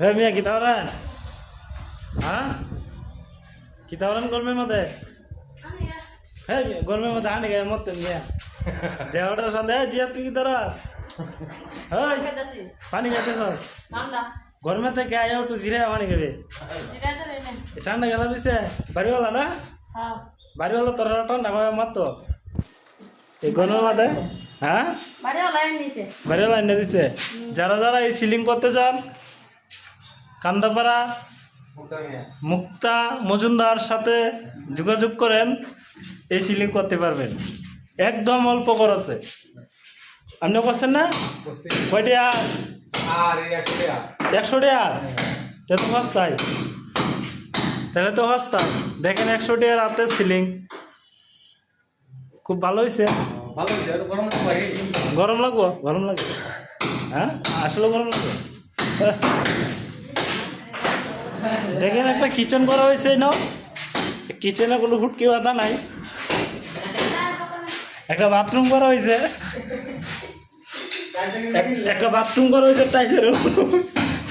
হে মিয়া কিতা করেন? হ্যাঁ কিতা করেন গরমের মধ্যে? হ্যাঁ গরমের মধ্যে আনি গায়ে মরতে মিয়া দেহটার সাথে জিয়া তুই কি তোরা হই পানি খাইতেছ গরমের থেকে আয় একটু জিরে পানি খাবে ঠান্ডা গেলা দিছে বাড়িওয়ালা না বাড়িওয়ালা তোরা ঠান্ডা খাওয়া মাত্র এই গরমের মধ্যে হ্যাঁ বাড়িওয়ালা এনে দিছে যারা যারা এই সিলিং করতে চান কান্দাপাড়া মুক্তা মজুমদার সাথে যোগাযোগ করেন এই সিলিং করতে পারবেন একদম অল্প খরচে আপনি করছেন না কয়টা আর 100 টাকা তাহলে তো সস্তায় দেখেন 100 টাকার রাতে সিলিং খুব ভালো হয়েছে ভালো হইছে আর গরম তো ভাই গরম লাগবে হ্যাঁ আসলে গরম লাগবে দেখেন একটা কিচেন করা হয়েছে না কিচেনে কোনো হুটকি বাধা নাই একটা বাথরুম করা হয়েছে টাইসের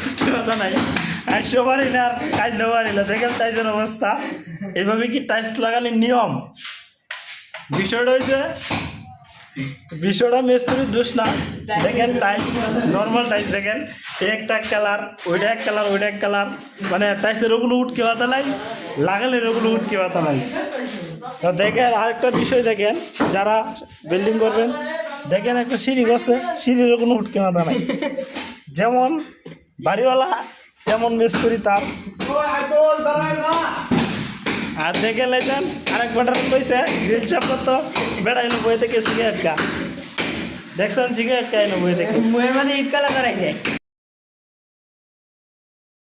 হুটকি বাধা নাই আসতে পারি না আর কাঁদতে পারি না দেখেন টাইসের অবস্থা এইভাবে কি টাইলস লাগালে নিয়ম বিষয়টা মিস্ত্রির দোষ না দেখেন টাইলস নর্মাল টাইলস দেখেন একটা এক কালার ওইটা এক কালার মানে টাইলসের ওগুলো উঠকে পাতা নাই লাগালে ওগুলো উঠকে পাতা নাই তো দেখেন আরেকটা বিষয় দেখেন যারা বিল্ডিং করবেন দেখেন একটা সিঁড়ি গেছে সিঁড়ির কোনো উঠকে পাতা নাই যেমন বাড়িওয়ালা যেমন মিস্ত্রি তার আর দেখে লেছেন আরেক বাটার কইছে গ্রিল চাপা তো বেড়াই বই থেকে সিগারেট কা দেখছেন সিগারেট খাই বই থেকে মুয়ের মধ্যে ইট কালা করাইছে